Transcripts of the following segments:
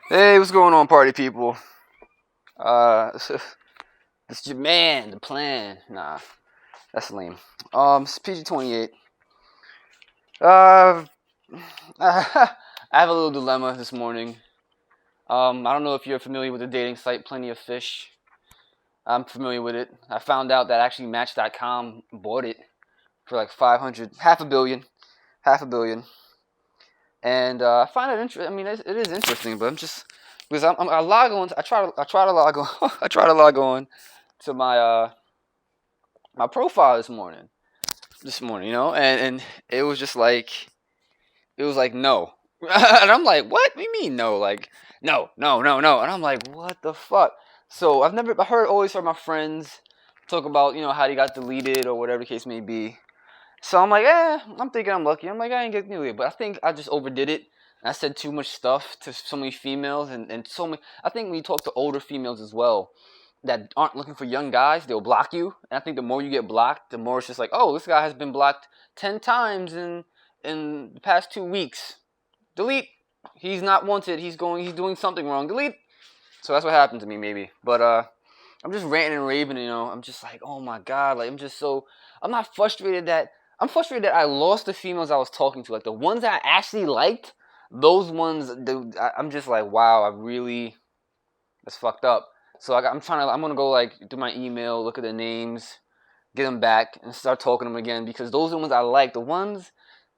Hey, what's going on, party people? Uh, this is your man, the plan. Nah, that's lame. It's PG 28. Uh, I have a little dilemma this morning. I don't know if you're familiar with the dating site Plenty of Fish. I'm familiar with it. I found out that actually Match.com bought it for like 500, half a billion. And I find it interesting. I mean, it is interesting, but I'm just because I log on. I try to log on. I try to log on to my profile this morning, and it was just like it was like no, and I'm like, what? What do you mean no? Like no, no, no, no, and I'm like, what the fuck? So always heard my friends talk about how they got deleted or whatever the case may be. So I'm like, I'm thinking I'm lucky. I'm like, I ain't get deleted, but I think I just overdid it. I said too much stuff to so many females, and so many. I think when you talk to older females as well, that aren't looking for young guys, they'll block you. And I think the more you get blocked, the more it's just like, oh, this guy has been blocked 10 times in the past 2 weeks. Delete. He's not wanted. He's doing something wrong. Delete. So that's what happened to me, maybe. But I'm just ranting and raving. I'm just like, oh my god. Like I'm not frustrated that I'm frustrated that I lost the females I was talking to. Like the ones that I actually liked. Those ones, I'm just like, wow. That's fucked up. So I'm gonna go like do my email, look at the names, get them back, and start talking to them again because those are the ones I like. The ones,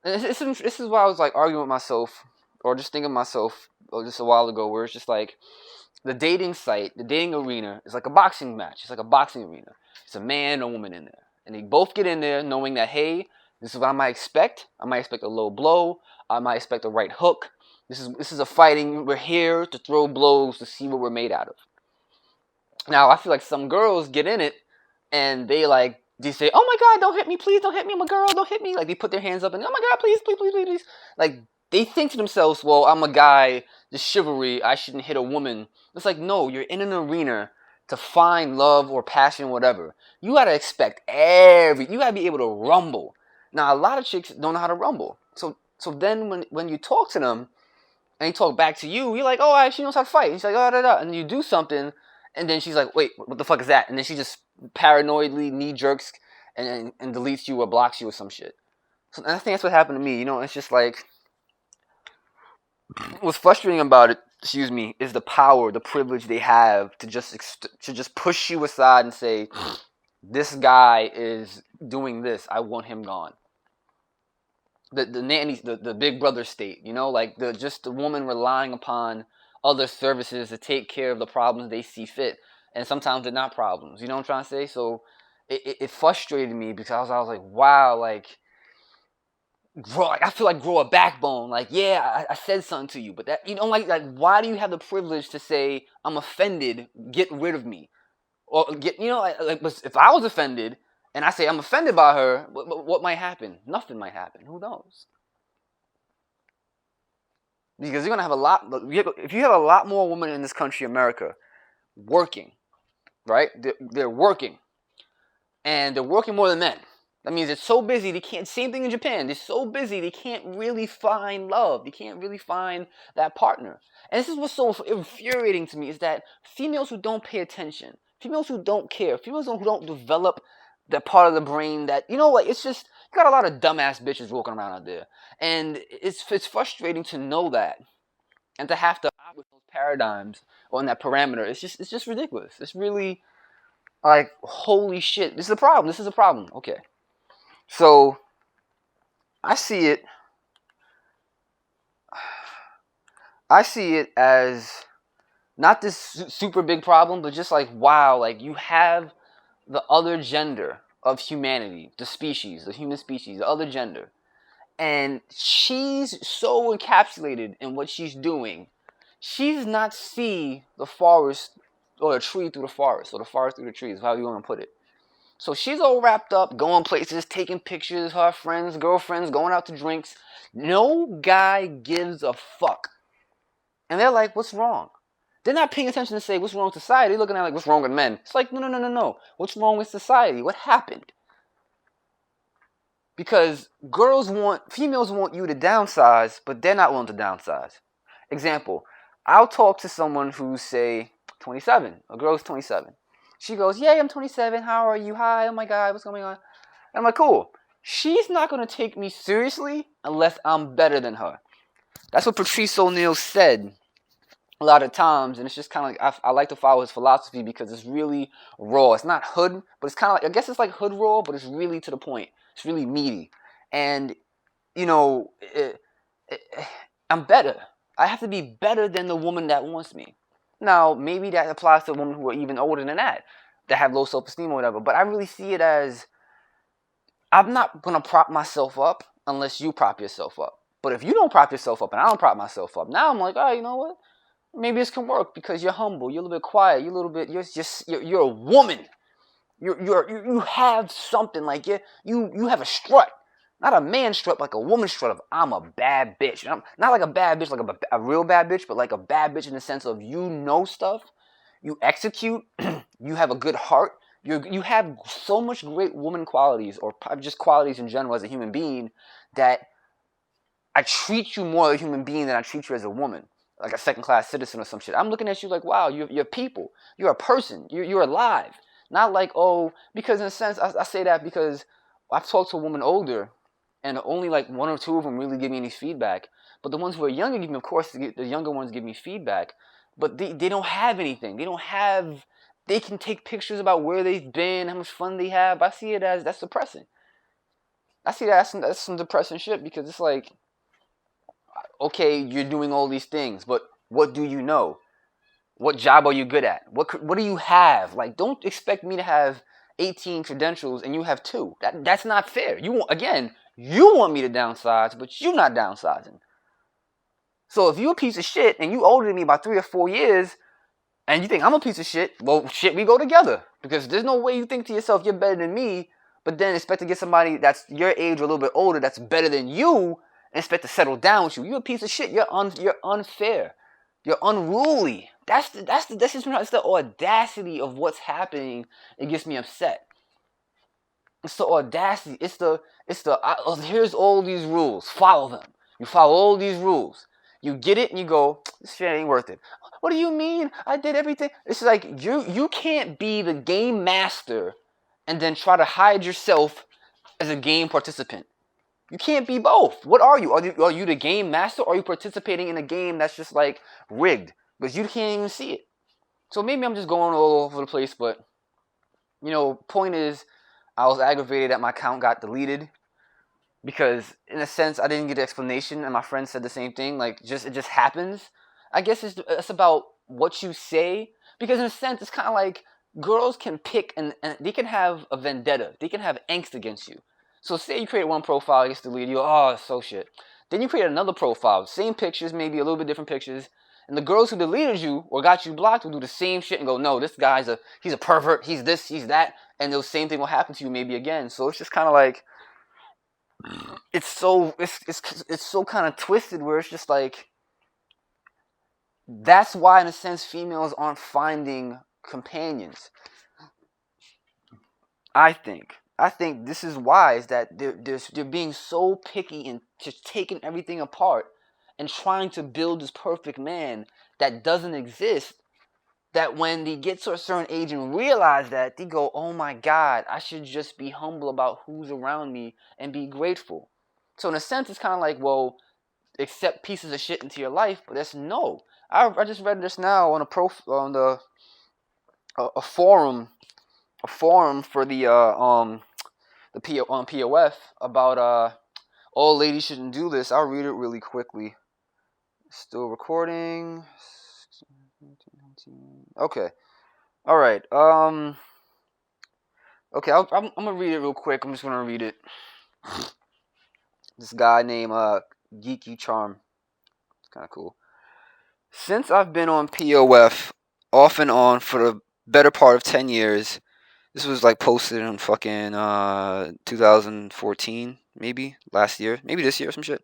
and this is why I was like arguing with myself, or just thinking to myself, just a while ago, where it's just like the dating site, the dating arena is like a boxing match. It's like a boxing arena. It's a man and a woman in there, and they both get in there knowing that hey, this is what I might expect. I might expect a low blow. I might expect a right hook. This is a fighting. We're here to throw blows to see what we're made out of. Now I feel like some girls get in it and they say, "Oh my god, don't hit me, please, don't hit me, I'm a girl, don't hit me." Like they put their hands up and, "Oh my god, please, please, please, please, please." Like they think to themselves, "Well, I'm a guy, just chivalry, I shouldn't hit a woman." It's like, no, you're in an arena to find love or passion, whatever. You gotta expect you gotta be able to rumble. Now a lot of chicks don't know how to rumble. So then when you talk to them and they talk back to you, you're like, oh, she knows how to fight. And she's like, oh, da, da. And you do something, and then she's like, wait, what the fuck is that? And then she just paranoidly knee jerks and deletes you or blocks you or some shit. So I think that's what happened to me. It's just like what's frustrating about it. Excuse me, is the power, the privilege they have to just push you aside and say, this guy is doing this. I want him gone. The nanny, the big brother state, like the woman relying upon other services to take care of the problems they see fit, and sometimes they're not problems. You know what I'm trying to say? So it frustrated me because I was like, wow, like I feel like grow a backbone. Like, yeah, I said something to you, but that like why do you have the privilege to say I'm offended? Get rid of me, or get but if I was offended and I say I'm offended by her, what might happen? Nothing might happen. Who knows? Because you're gonna have a lot. If you have a lot more women in this country, America, working, right? They're working, and they're working more than men. That means they're so busy they can't. Same thing in Japan. They're so busy they can't really find love. They can't really find that partner. And this is what's so infuriating to me is that females who don't pay attention, females who don't care, females who don't develop that part of the brain that like it's just you got a lot of dumbass bitches walking around out there, and it's frustrating to know that and to have to operate with those paradigms on that parameter. It's just ridiculous. It's really like holy shit. This is a problem. This is a problem. Okay. So I see it. I see it as not this super big problem, but just like wow, like you have the other gender of humanity, the species, the human species, the other gender, and she's so encapsulated in what she's doing. She does not see the forest or the tree through the forest, or the forest through the trees, however you want to put it. So she's all wrapped up, going places, taking pictures, her friends, girlfriends, going out to drinks. No guy gives a fuck. And they're like, what's wrong? They're not paying attention to say what's wrong with society. They're looking at like, what's wrong with men? It's like, no, no, no, no, no. What's wrong with society? What happened? Because females want you to downsize, but they're not willing to downsize. Example, I'll talk to someone who's, say, 27. A girl's 27. She goes, "Yeah, I'm 27. How are you? Hi. Oh my God, what's going on?" And I'm like, "Cool." She's not gonna take me seriously unless I'm better than her. That's what Patrice O'Neal said a lot of times, and it's just kind of like I like to follow his philosophy because it's really raw. It's not hood, but it's kind of like, I guess it's like hood raw, but it's really to the point. It's really meaty, and you know, I'm better. I have to be better than the woman that wants me. Now, maybe that applies to women who are even older than that have low self-esteem or whatever. But I really see it as I'm not gonna prop myself up unless you prop yourself up. But if you don't prop yourself up and I don't prop myself up, now I'm like, oh, you know what? Maybe this can work because you're humble, you're a little bit quiet, you're a woman. You have something like you have a strut, not a man strut, like a woman strut of I'm a bad bitch. I'm not like a bad bitch, like a real bad bitch, but like a bad bitch in the sense of you know stuff, you execute, you have a good heart. You have so much great woman qualities, or just qualities in general as a human being, that I treat you more as a human being than I treat you as a woman, like a second class citizen or some shit. I'm looking at you like, wow, you're people. You're a person. You're alive. Not like, oh, because in a sense, I say that because I've talked to a woman older, and only like one or two of them really give me any feedback. But the ones who are younger give me, of course, the younger ones give me feedback. But they don't have anything. They don't have. They can take pictures about where they've been, how much fun they have. I see it as that's depressing. I see that's some depressing shit because it's like, okay, you're doing all these things, but what do you know? What job are you good at? What do you have? Like, don't expect me to have 18 credentials and you have 2. That's not fair. You want me to downsize, but you're not downsizing. So if you're a piece of shit and you older than me by 3 or 4 years, and you think I'm a piece of shit, well, shit, we go together. Because there's no way you think to yourself you're better than me, but then expect to get somebody that's your age or a little bit older that's better than you, and expect to settle down with you. You're a piece of shit. You're unfair. You're unruly. That's the audacity of what's happening. It gets me upset. It's the audacity. Here's all these rules. Follow them. You follow all these rules. You get it and you go, this shit ain't worth it. What do you mean? I did everything. It's like you can't be the game master and then try to hide yourself as a game participant. You can't be both. What are you? Are you the game master, or are you participating in a game that's just like rigged? But you can't even see it. So maybe I'm just going all over the place, but point is, I was aggravated that my account got deleted because, in a sense, I didn't get the explanation, and my friend said the same thing. Like, it just happens. I guess it's about what you say, because in a sense, it's kind of like girls can pick and they can have a vendetta. They can have angst against you. So say you create one profile, it gets deleted. You go, oh, so shit. Then you create another profile, same pictures, maybe a little bit different pictures. And the girls who deleted you or got you blocked will do the same shit and go, no, this guy's he's a pervert, he's this, he's that, and the same thing will happen to you maybe again. So it's just kind of like, it's so kind of twisted where it's just like, that's why in a sense females aren't finding companions. I think this is why, is that they're being so picky and just taking everything apart and trying to build this perfect man that doesn't exist, that when they get to a certain age and realize that, they go, oh my God, I should just be humble about who's around me and be grateful. So in a sense, it's kind of like, well, accept pieces of shit into your life, but that's no. I just read this now on a forum for the POF about all ladies shouldn't do this. I'll read it really quickly. Still recording. Okay. All right. Okay. I'm gonna read it real quick. I'm just gonna read it. This guy named Geeky Charm. It's kind of cool. Since I've been on POF off and on for the better part of 10 years, this was like posted in fucking 2014, maybe last year, maybe this year or some shit.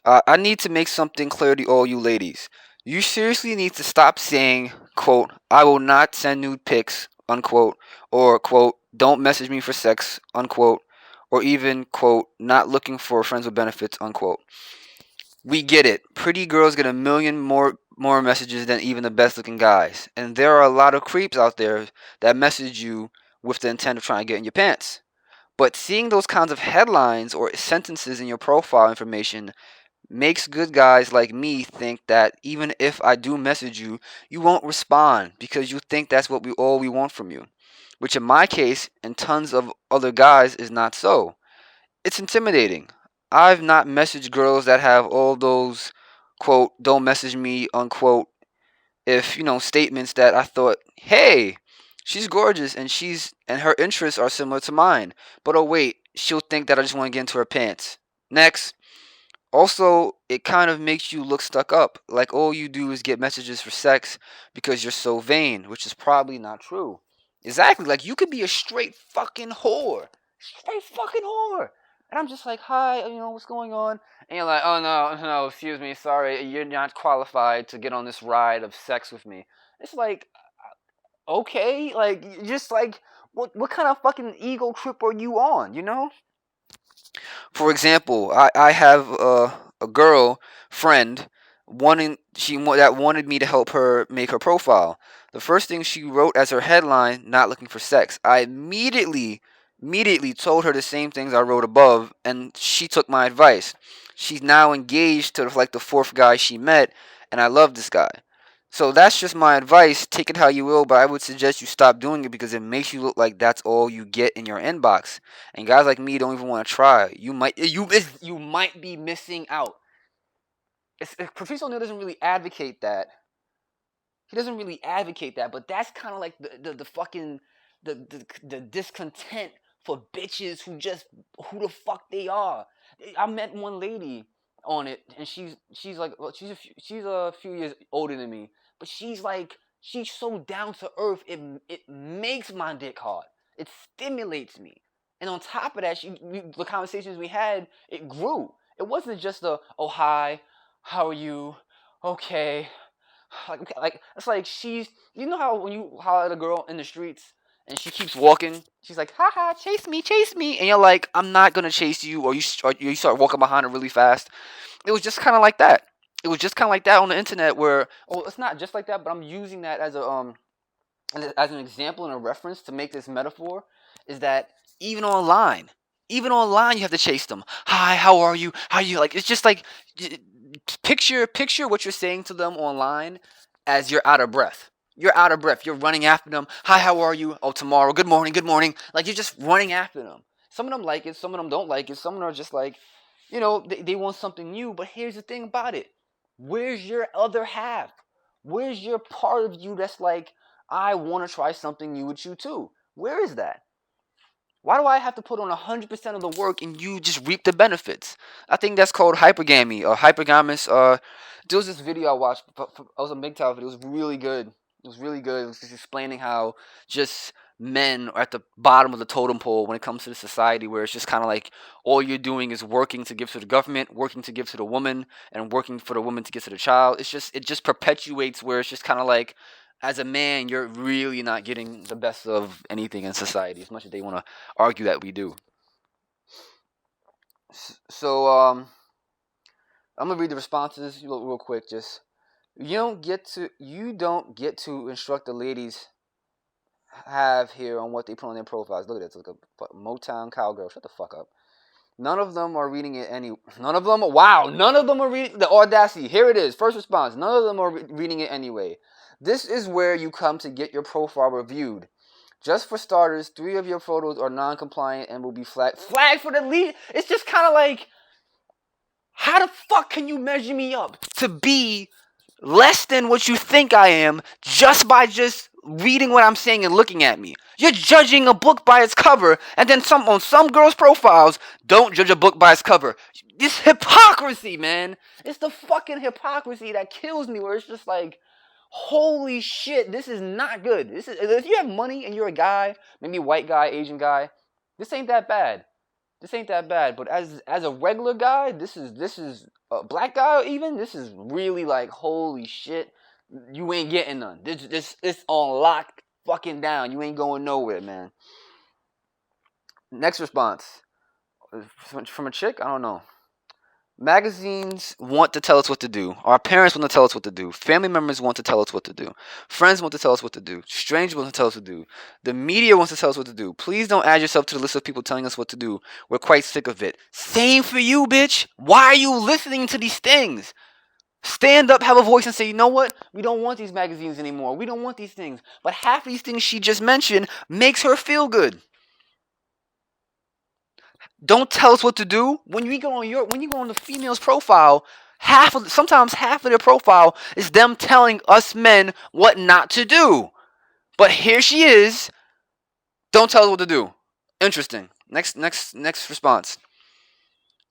I need to make something clear to all you ladies. You seriously need to stop saying, quote, I will not send nude pics, unquote, or, quote, don't message me for sex, unquote, or even, quote, not looking for friends with benefits, unquote. We get it. Pretty girls get a million more more messages than even the best looking guys. And there are a lot of creeps out there that message you with the intent of trying to get in your pants. But seeing those kinds of headlines or sentences in your profile information makes good guys like me think that even if I do message you, you won't respond because you think that's what we want from you. Which in my case and tons of other guys is not so. It's intimidating. I've not messaged girls that have all those quote don't message me unquote if statements that I thought, hey, she's gorgeous and her interests are similar to mine. But oh wait, she'll think that I just want to get into her pants. Next. Also, it kind of makes you look stuck up, like all you do is get messages for sex because you're so vain, which is probably not true. Exactly, like you could be a straight fucking whore. Straight fucking whore. And I'm just like, hi, what's going on? And you're like, oh no, no, excuse me, sorry, you're not qualified to get on this ride of sex with me. It's like, okay, like, just like, what kind of fucking ego trip are you on? For example, I have a girl friend that wanted me to help her make her profile. The first thing she wrote as her headline, not looking for sex. I immediately told her the same things I wrote above, and she took my advice. She's now engaged to like the fourth guy she met, and I love this guy. So that's just my advice. Take it how you will, but I would suggest you stop doing it because it makes you look like that's all you get in your inbox. And guys like me don't even want to try. You might be missing out. Patrice O'Neal doesn't really advocate that. He doesn't really advocate that, but that's kind of like the fucking the discontent for bitches who the fuck they are. I met one lady on it, and she's like, well, she's a few years older than me, but she's so down to earth. It makes my dick hard. It stimulates me, and on top of that, the conversations we had, it grew. It wasn't just oh hi, how are you, okay, like it's like she's how when you holler at a girl in the streets and she keeps walking, she's like, haha, chase me, and you're like, I'm not gonna chase you, or you start walking behind her really fast. It was just kind of like that. It was just kind of like that on the internet where, oh, it's not just like that, but I'm using that as an example and a reference to make this metaphor, is that even online, you have to chase them. Hi, how are you? How are you? Like it's just like picture what you're saying to them online as you're out of breath. You're out of breath. You're running after them. Hi, how are you? Oh, tomorrow. Good morning. Good morning. Like you're just running after them. Some of them like it. Some of them don't like it. Some of them are just like, they want something new. But here's the thing about it. Where's your other half? Where's your part of you that's like, I want to try something new with you too? Where is that? Why do I have to put on 100% of the work and you just reap the benefits? I think that's called hypergamy or hypergamous. There was this video I watched. It was a MGTOW video. It was really good. It was really good. It was just explaining how just men are at the bottom of the totem pole when it comes to the society, where it's just kind of like all you're doing is working to give to the government, working to give to the woman, and working for the woman to get to the child. It just perpetuates where it's just kind of like, as a man, you're really not getting the best of anything in society, as much as they want to argue that we do. So I'm gonna read the responses real quick. Just you don't get to instruct the ladies have here on what they put on their profiles. Look at this, like a Motown cowgirl. Shut the fuck up. None of them are reading it any. None of them. Wow. None of them are reading the audacity. Here it is. First response. None of them are reading it anyway. This is where you come to get your profile reviewed. Just for starters, 3 of your photos are non-compliant and will be flagged. Flagged for the lead. It's just kind of like, how the fuck can you measure me up to be less than what you think I am just by just reading what I'm saying and looking at me? You're judging a book by its cover, and then on some girls' profiles, don't judge a book by its cover. This hypocrisy, man. It's the fucking hypocrisy that kills me, where it's just like, holy shit, this is not good. If you have money and you're a guy, maybe a white guy, Asian guy, this ain't that bad. But as a regular guy, this is a black guy even. This is really like, holy shit, you ain't getting none. This it's on lock fucking down. You ain't going nowhere, man. Next response from a chick. I don't know. Magazines want to tell us what to do. Our parents want to tell us what to do. Family members want to tell us what to do. Friends want to tell us what to do. Strangers want to tell us what to do. The media wants to tell us what to do. Please don't add yourself to the list of people telling us what to do. We're quite sick of it. Same for you, bitch. Why are you listening to these things? Stand up, have a voice, and say, you know what? We don't want these magazines anymore. We don't want these things. But half of these things she just mentioned makes her feel good. Don't tell us what to do. When you go on the female's profile, sometimes half of their profile is them telling us men what not to do. But here she is. Don't tell us what to do. Interesting. Next response.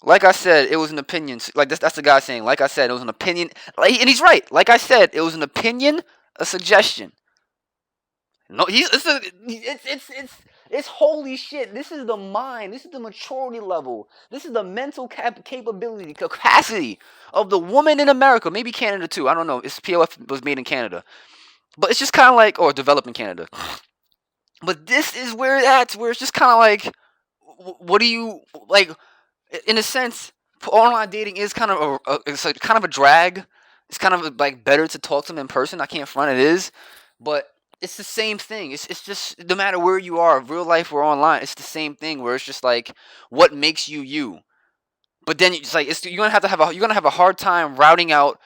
Like I said, it was an opinion. Like that's the guy saying. Like I said, it was an opinion. And he's right. Like I said, it was an opinion, a suggestion. No, it's holy shit. This is the mind. This is the maturity level. This is the mental capability, capacity of the woman in America. Maybe Canada too. I don't know. It's POF was made in Canada, but it's just kind of like, or developed in Canada. But this is where it's just kind of like, what do you like? In a sense, online dating is kind of it's like kind of a drag. It's kind of like better to talk to them in person. I can't front it is, but it's the same thing. It's just no matter where you are, real life or online, it's the same thing. Where it's just like what makes you you. But then it's like you're gonna have a hard time routing out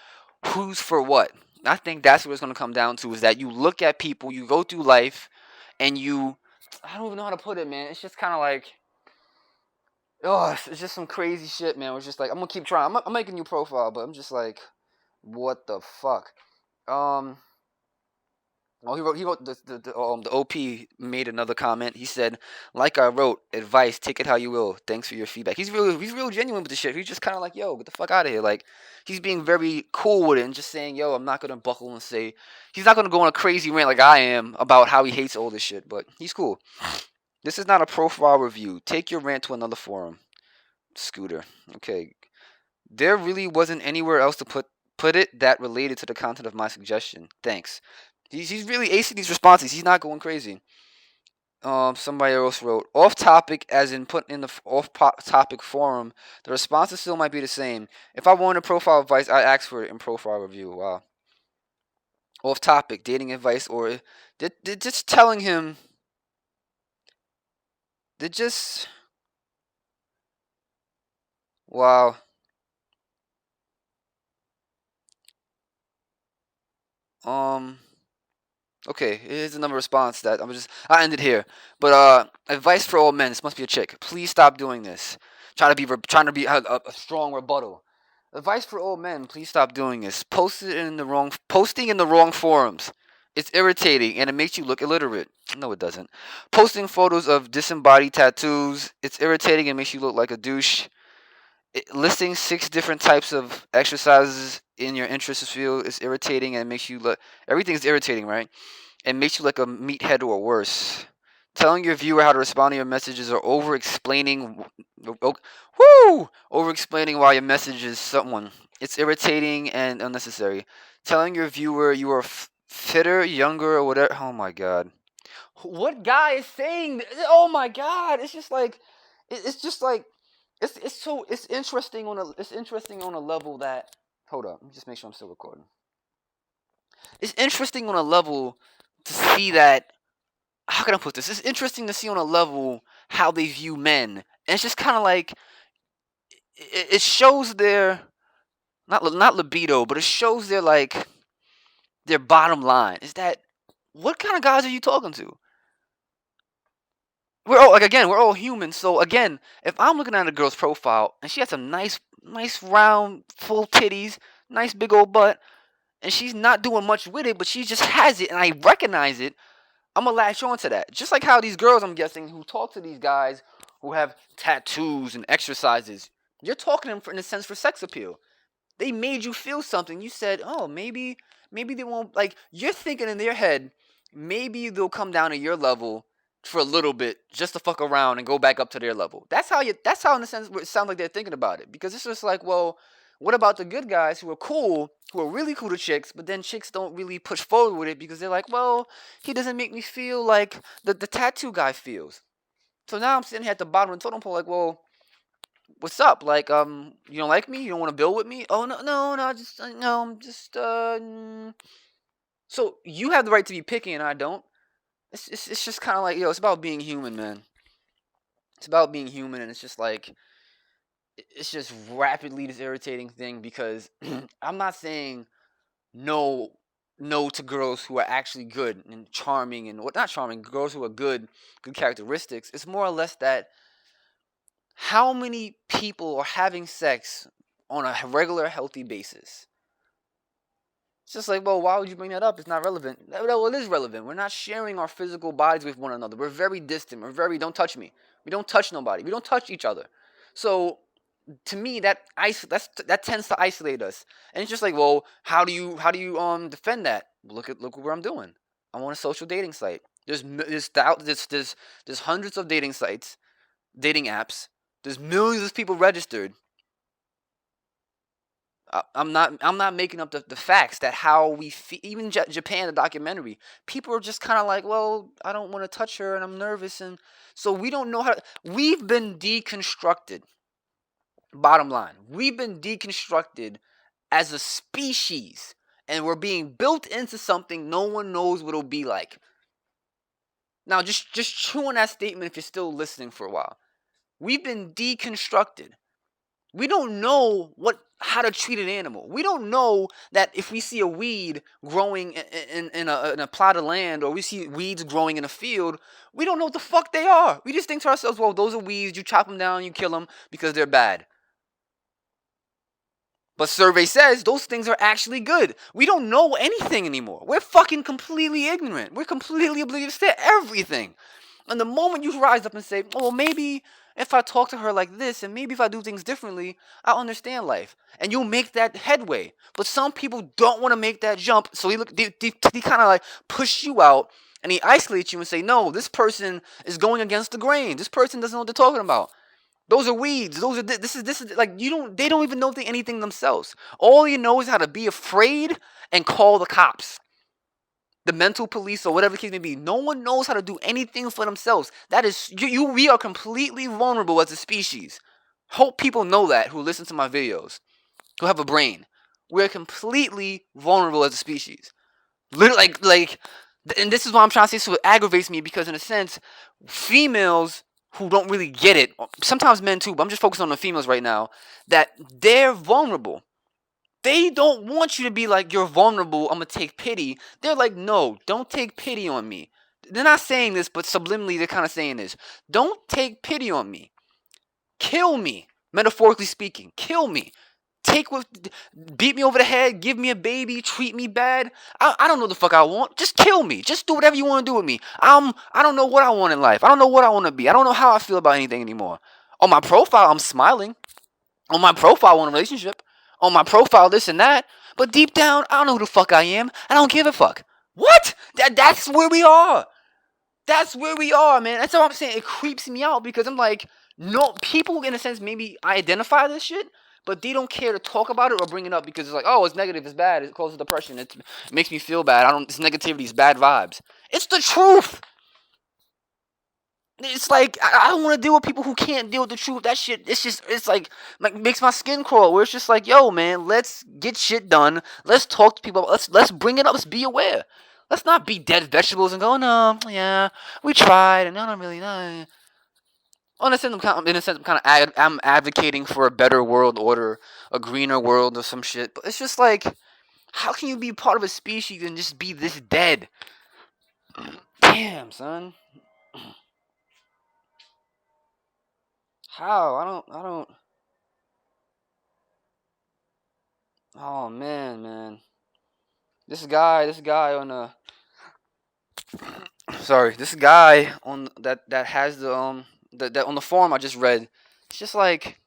who's for what. I think that's what it's gonna come down to is that you look at people, you go through life, and I don't even know how to put it, man. It's just kind of like oh, it's just some crazy shit, man. It's just like I'm gonna keep trying. I'm making a new profile, but I'm just like, what the fuck? Um. Oh, he wrote the OP made another comment. He said, like I wrote, advice, take it how you will. Thanks for your feedback. He's real genuine with the shit. He's just kind of like, yo, get the fuck out of here. Like, he's being very cool with it and just saying, yo, I'm not gonna buckle and say. He's not gonna go on a crazy rant like I am about how he hates all this shit. But he's cool. This is not a profile review. Take your rant to another forum. Scooter. Okay. There really wasn't anywhere else to put it that related to the content of my suggestion. Thanks. He's really acing these responses. He's not going crazy. Somebody else wrote off topic, as in put in the off topic forum. The responses still might be the same. If I wanted profile advice, I ask for it in profile review. Wow. Off topic, dating advice, or they're just telling him. They're just wow. Um. Okay, here's another response that I ended here. But advice for all men. This must be a chick. Please stop doing this. Trying to be a strong rebuttal. Advice for all men. Please stop doing this. Posting in the wrong forums. It's irritating and it makes you look illiterate. No, it doesn't. Posting photos of disembodied tattoos. It's irritating and makes you look like a douche. Listing 6 different types of exercises in your interest field is irritating and makes you look. Everything's irritating, right? It makes you like a meathead or worse. Telling your viewer how to respond to your messages or over explaining why your message is someone. It's irritating and unnecessary. Telling your viewer you are fitter, younger, or whatever. Oh my god. What guy is saying? Oh my god! It's just like, it's just like, it's interesting on a level that. Hold up, let me just make sure I'm still recording. It's interesting on a level to see that. How can I put this? It's interesting to see on a level how they view men, and it's just kind of like it shows their not libido, but it shows their like their bottom line. Is that what kind of guys are you talking to? We're all human. So again, if I'm looking at a girl's profile and she has some nice round full titties, nice big old butt, and she's not doing much with it, but she just has it, and I recognize it, I'm gonna latch on to that. Just like how these girls, I'm guessing, who talk to these guys who have tattoos and exercises, you're talking to them in a sense for sex appeal. They made you feel something. You said, oh, maybe they won't like. You're thinking in their head, maybe they'll come down to your level for a little bit just to fuck around and go back up to their level. That's how in a sense it sounds like they're thinking about it, because it's just like, well, what about the good guys who are cool, who are really cool to chicks, but then chicks don't really push forward with it because they're like, well, he doesn't make me feel like the tattoo guy feels. So now I'm sitting here at the bottom of the totem pole like, well, what's up? Like, you don't like me? You don't want to build with me? Oh no, no, no, just no, I'm just So you have the right to be picky, and I don't. It's just kind of like, yo, it's about being human, man. It's about being human, and it's just like it's just rapidly this irritating thing because I'm not saying no no to girls who are actually good and charming and what not charming girls who are good characteristics. It's more or less that how many people are having sex on a regular healthy basis. It's just like, well, why would you bring that up? It's not relevant. Well, it is relevant. We're not sharing our physical bodies with one another. We're very distant. We're very don't touch me. We don't touch nobody. We don't touch each other. So to me, that tends to isolate us. And it's just like, well, how do you defend that? Look where I'm doing. I'm on a social dating site. There's hundreds of dating sites, dating apps. There's millions of people registered. I'm not making up the facts that how we feel. Even Japan, the documentary, people are just kind of like, well, I don't want to touch her and I'm nervous, and so we don't know how. We've been deconstructed. Bottom line, we've been deconstructed as a species, and we're being built into something no one knows what it'll be like. Now, just chew on that statement if you're still listening for a while. We've been deconstructed. We don't know how to treat an animal. We don't know that if we see a weed growing in a plot of land, or we see weeds growing in a field, we don't know what the fuck they are. We just think to ourselves, well, those are weeds. You chop them down, you kill them because they're bad. But survey says those things are actually good. We don't know anything anymore. We're fucking completely ignorant. We're completely oblivious to everything. And the moment you rise up and say, oh, well, maybe if I talk to her like this and maybe if I do things differently, I'll understand life. And you'll make that headway. But some people don't want to make that jump. So they kind of like push you out and he isolates you and say, no, this person is going against the grain. This person doesn't know what they're talking about. Those are weeds. This is like they don't even know anything themselves. All you know is how to be afraid and call the cops. The mental police or whatever the case may be. No one knows how to do anything for themselves. That is we are completely vulnerable as a species. Hope people know that who listen to my videos, who have a brain. We're completely vulnerable as a species. Literally and this is what I'm trying to say, so it aggravates me because in a sense, females who don't really get it, sometimes men too, but I'm just focusing on the females right now, that they're vulnerable. They don't want you to be like, you're vulnerable, I'm gonna take pity. They're like, no, don't take pity on me. They're not saying this, but subliminally they're kind of saying this. Don't take pity on me. Kill me, metaphorically speaking. Kill me. Beat me over the head, give me a baby, treat me bad. I don't know the fuck I want. Just kill me. Just do whatever you want to do with me. I don't know what I want in life. I don't know what I want to be. I don't know how I feel about anything anymore. On my profile, I'm smiling. On my profile, I want a relationship. On my profile, this and that. But deep down, I don't know who the fuck I am. I don't give a fuck. What? That's where we are. That's where we are, man. That's what I'm saying. It creeps me out because I'm like, no, people in a sense maybe identify this shit, but they don't care to talk about it or bring it up because it's like, oh, it's negative, it's bad, it causes depression, it makes me feel bad. It's negativity, it's bad vibes. It's the truth. It's like I don't want to deal with people who can't deal with the truth. That shit, it's like makes my skin crawl. Where it's just like, yo, man, let's get shit done. Let's talk to people. Let's bring it up. Let's be aware. Let's not be dead vegetables and go, no, yeah, we tried and I don't really know. In a sense, I'm advocating for a better world order, a greener world or some shit. But it's just like, how can you be part of a species and just be this dead? Damn, son. How? I don't. Oh man, man. This guy on the. Sorry, this guy on that has that on the forum I just read. It's just like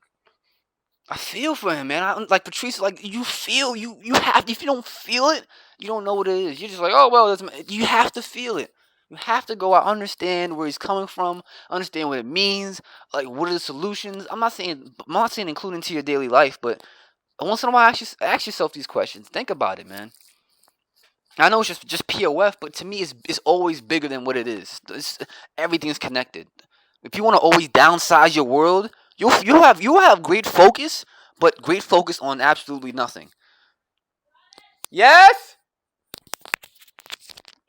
I feel for him, man. Like Patrice, like you have if you don't feel it, you don't know what it is. You're just like, oh well, you have to feel it. You have to go out, understand where he's coming from, understand what it means, like what are the solutions. I'm not saying include into your daily life, but once in a while, ask yourself these questions. Think about it, man. I know it's just POF, but to me, it's always bigger than what it is. Everything is connected. If you want to always downsize your world, You have great focus, but great focus on absolutely nothing. Yes.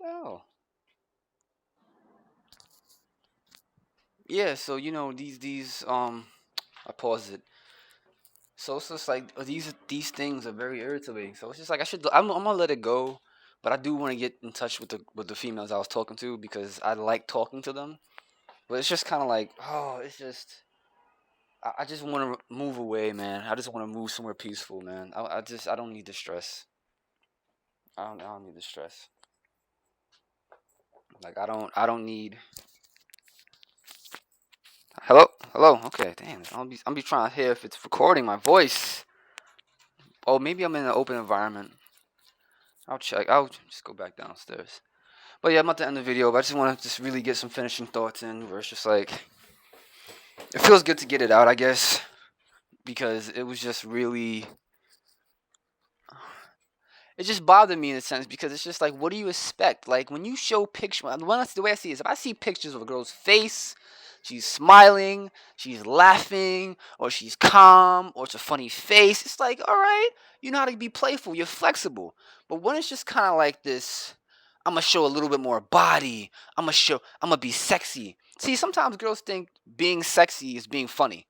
Oh. Yeah. So these I paused it. So it's just like these things are very irritating. So it's just like I'm gonna let it go, but I do want to get in touch with the females I was talking to because I like talking to them. But it's just kind of like, oh, it's just I just want to move away, man. I just want to move somewhere peaceful, man. I don't need the stress. I don't need the stress. Like I don't need. Hello, hello. Okay, damn. I'll be trying to hear if it's recording my voice. Oh, maybe I'm in an open environment. I'll check. I'll just go back downstairs. But yeah, I'm about to end the video. But I just want to just really get some finishing thoughts in, where it's just like it feels good to get it out, I guess, because it was just really it just bothered me in a sense because it's just like, what do you expect? Like when you show pictures, the way I see it is, if I see pictures of a girl's face, she's smiling, she's laughing, or she's calm, or it's a funny face. It's like, all right, you know how to be playful, you're flexible. But when it's just kind of like this, I'm gonna show a little bit more body. I'm gonna be sexy. See, sometimes girls think being sexy is being funny.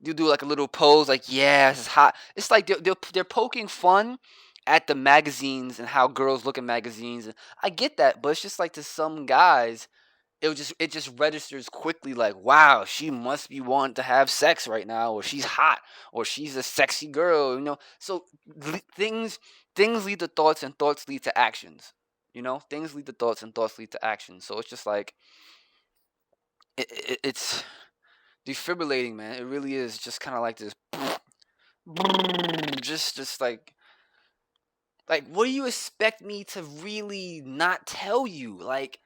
You do like a little pose, like yeah, it's hot. It's like they're poking fun at the magazines and how girls look at magazines. And I get that, but it's just like to some guys, it just registers quickly. Like wow, she must be wanting to have sex right now, or she's hot, or she's a sexy girl. So things lead to thoughts, and thoughts lead to actions. Things lead to thoughts, and thoughts lead to actions. So it's just like it's defibrillating, man. It really is just kind of like this just like what do you expect me to really not tell you? Like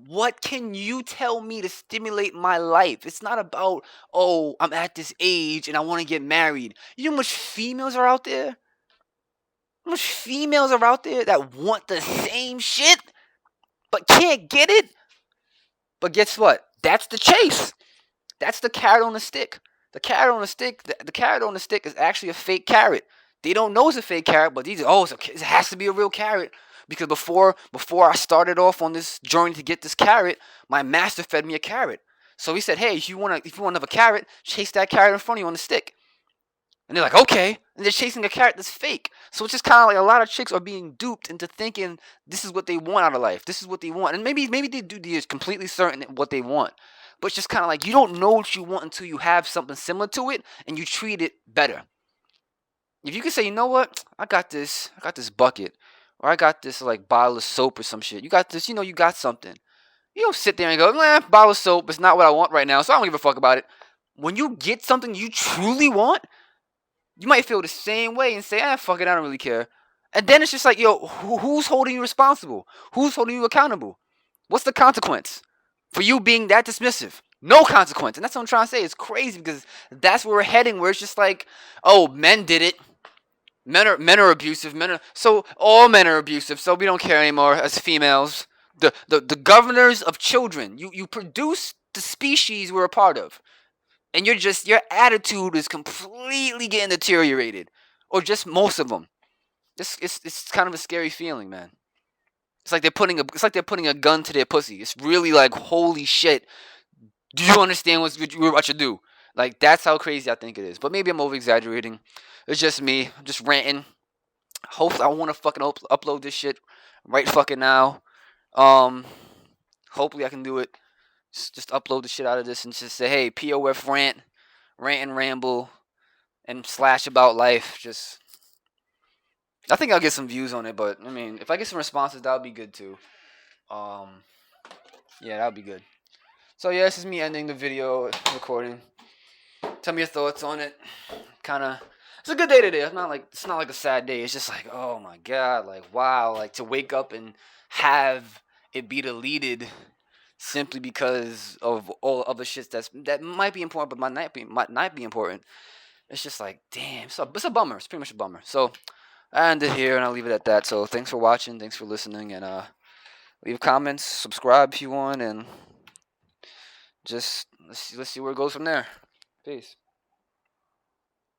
what can you tell me to stimulate my life? It's not about, oh, I'm at this age and I want to get married. You know how much females are out there? How much females are out there that want the same shit but can't get it? But guess what? That's the chase. That's the carrot on the stick. The carrot on the stick is actually a fake carrot. They don't know it's a fake carrot, but it has to be a real carrot. Because before I started off on this journey to get this carrot, my master fed me a carrot. So he said, "Hey, if you want another carrot, chase that carrot in front of you on the stick." And they're like, "Okay," and they're chasing a carrot that's fake. So it's just kind of like a lot of chicks are being duped into thinking this is what they want out of life. This is what they want, and maybe they do. They're completely certain what they want, but it's just kind of like you don't know what you want until you have something similar to it, and you treat it better. If you can say, you know what, I got this bucket, or I got this like bottle of soap or some shit. You got this, you got something. You don't sit there and go, nah, bottle of soap is not what I want right now, so I don't give a fuck about it. When you get something you truly want, you might feel the same way and say, fuck it, I don't really care. And then it's just like, yo, who's holding you responsible? Who's holding you accountable? What's the consequence for you being that dismissive? No consequence. And that's what I'm trying to say. It's crazy because that's where we're heading, where it's just like, oh, men did it. Men are abusive. So all men are abusive. So we don't care anymore as females. The governors of children. You produce the species we're a part of, and your attitude is completely getting deteriorated, or just most of them. It's kind of a scary feeling, man. It's like they're putting a gun to their pussy. It's really like, holy shit. Do you understand what you're about to do? Like that's how crazy I think it is. But maybe I'm over exaggerating. It's just me. I'm just ranting. Hopefully, I want to fucking upload this shit right fucking now. Um, hopefully I can do it. Just upload the shit out of this and just say, hey, POF rant and ramble, and slash about life. I think I'll get some views on it, but I mean, if I get some responses, that would be good too. Um, yeah, that would be good. So yeah, this is me ending the video recording. Tell me your thoughts on it. It's a good day today. It's not like a sad day. It's just like, oh my god, like wow, like to wake up and have it be deleted simply because of all other shit that might be important, but might not be important. It's just like, damn, it's a bummer. It's pretty much a bummer. So I end it here and I'll leave it at that. So thanks for watching, thanks for listening, and leave comments, subscribe if you want, and just let's see where it goes from there. Peace.